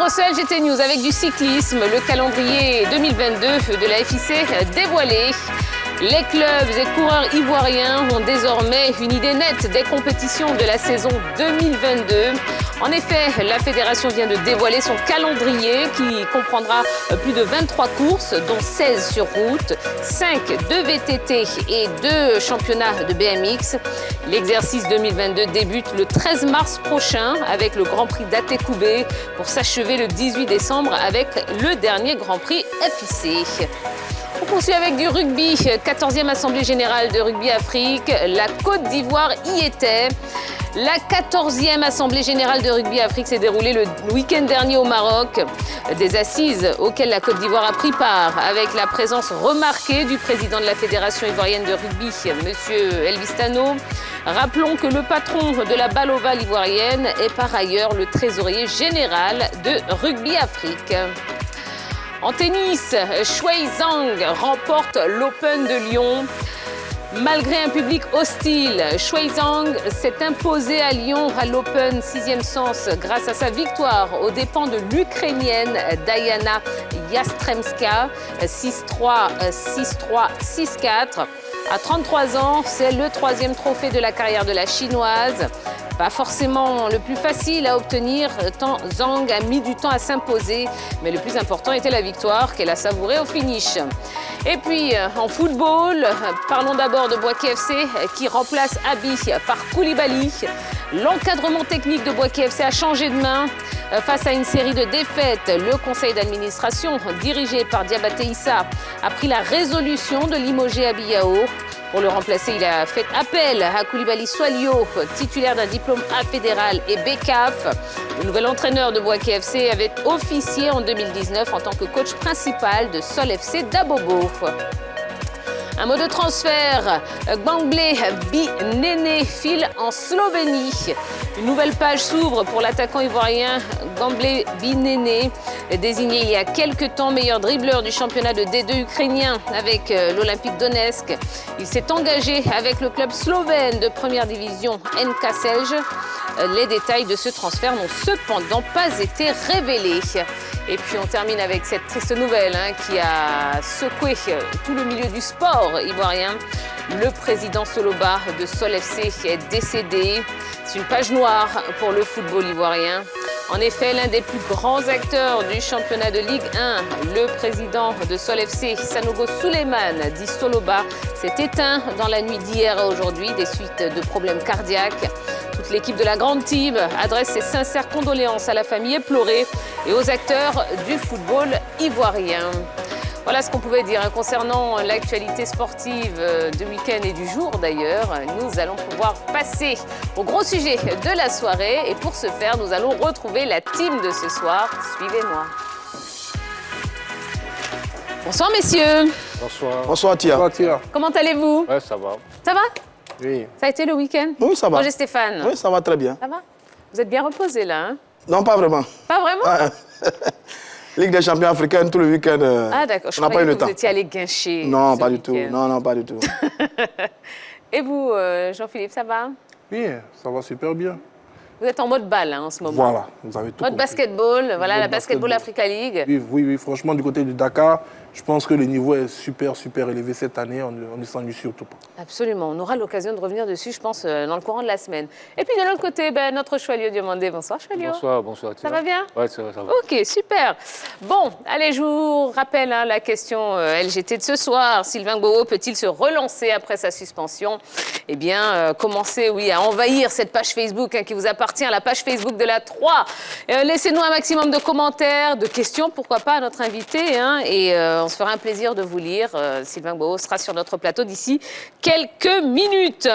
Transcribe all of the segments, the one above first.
Info sur LGT News avec du cyclisme, le calendrier 2022 de la FIC dévoilé. Les clubs et coureurs ivoiriens ont désormais une idée nette des compétitions de la saison 2022. En effet, la fédération vient de dévoiler son calendrier qui comprendra plus de 23 courses, dont 16 sur route, 5 de VTT et 2 championnats de BMX. L'exercice 2022 débute le 13 mars prochain avec le Grand Prix d'Atekoubé pour s'achever le 18 décembre avec le dernier Grand Prix FIC. On poursuit avec du rugby, 14e Assemblée Générale de Rugby Afrique. La Côte d'Ivoire y était. La 14e Assemblée Générale de Rugby Afrique s'est déroulée le week-end dernier au Maroc. Des assises auxquelles la Côte d'Ivoire a pris part avec la présence remarquée du président de la Fédération ivoirienne de rugby, M. Elvis Tano. Rappelons que le patron de la balle ovale ivoirienne est par ailleurs le trésorier général de Rugby Afrique. En tennis, Shui Zhang remporte l'Open de Lyon. Malgré un public hostile, Shui Zhang s'est imposé à Lyon à l'Open 6e sens grâce à sa victoire aux dépens de l'Ukrainienne Diana Yastremska, 6-3, 6-3, 6-4. À 33 ans, c'est le 3e trophée de la carrière de la Chinoise. Pas forcément le plus facile à obtenir, tant Zhang a mis du temps à s'imposer. Mais le plus important était la victoire qu'elle a savourée au finish. Et puis, en football, parlons d'abord de Bouaké FC qui remplace Abi par Koulibaly. L'encadrement technique de Bouaké FC a changé de main. Face à une série de défaites, le conseil d'administration, dirigé par Diabaté Issa, a pris la résolution de limoger Abiyao. Pour le remplacer, il a fait appel à Koulibaly Soilio, titulaire d'un diplôme A fédéral et BCAF. Le nouvel entraîneur de Bouaké FC avait officié en 2019 en tant que coach principal de Sol FC d'Abobo. Un mot de transfert, Gamble Binene file en Slovénie. Une nouvelle page s'ouvre pour l'attaquant ivoirien Gamble Binene, désigné il y a quelques temps meilleur dribbleur du championnat de D2 ukrainien avec l'Olympique Donetsk. Il s'est engagé avec le club slovène de première division NK Celje. Les détails de ce transfert n'ont cependant pas été révélés. Et puis on termine avec cette triste nouvelle qui a secoué tout le milieu du sport ivoirien. Le président Soloba de Sol FC est décédé. C'est une page noire pour le football ivoirien. En effet, l'un des plus grands acteurs du championnat de Ligue 1, le président de Sol FC, Sanogo Souleymane, dit Soloba, s'est éteint dans la nuit d'hier à aujourd'hui des suites de problèmes cardiaques. Toute l'équipe de la grande team adresse ses sincères condoléances à la famille éplorée et aux acteurs du football ivoirien. Voilà ce qu'on pouvait dire concernant l'actualité sportive du week-end et du jour d'ailleurs. Nous allons pouvoir passer au gros sujet de la soirée et pour ce faire, nous allons retrouver la team de ce soir. Suivez-moi. Bonsoir messieurs. Bonsoir. Bonsoir Tia. Bonsoir Tia. Comment allez-vous? Ouais, ça va. Ça va? Oui. Ça a été le week-end? Oui, ça va. Roger Stéphane? Oui, ça va très bien. Ça va? Vous êtes bien reposé là, hein? Non, pas vraiment. Pas vraiment? Ligue des champions africains, tout le week-end, ah d'accord, je on n'a pas eu croyais le que temps. vous étiez allé guincher. Non, ce pas du tout. week-end. Non, non, pas du tout. Et vous, Jean-Philippe, ça va? Oui, ça va super bien. Vous êtes en mode balle en ce moment. Voilà, vous avez tout Mode compris. basketball, voilà, Mode la Basketball basketball. Africa League. Oui, oui, oui, franchement, du côté du Dakar, je pense que le niveau est super, super élevé cette année. On ne s'ennuie surtout pas. Absolument, on aura l'occasion de revenir dessus, je pense, dans le courant de la semaine. Et puis de l'autre côté, notre Choilio Diomandé. Bonsoir Choilio. Bonsoir, bonsoir. Ça va bien? Ouais, ça va. Ok, super. Bon, allez, je vous rappelle la question LGT de ce soir. Sylvain Gboro peut-il se relancer après sa suspension? Eh bien, commencez, oui, à envahir cette page Facebook qui vous appartient, la page Facebook de la 3. Laissez-nous un maximum de commentaires, de questions, pourquoi pas, à notre invité. Et on se fera un plaisir de vous lire. Sylvain Gboro sera sur notre plateau d'ici quelques minutes.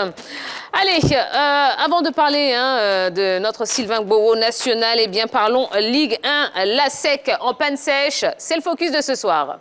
Allez, avant de parler de notre Sylvain Gboro national, eh bien, parlons Ligue 1, la SEC en panne sèche. C'est le focus de ce soir.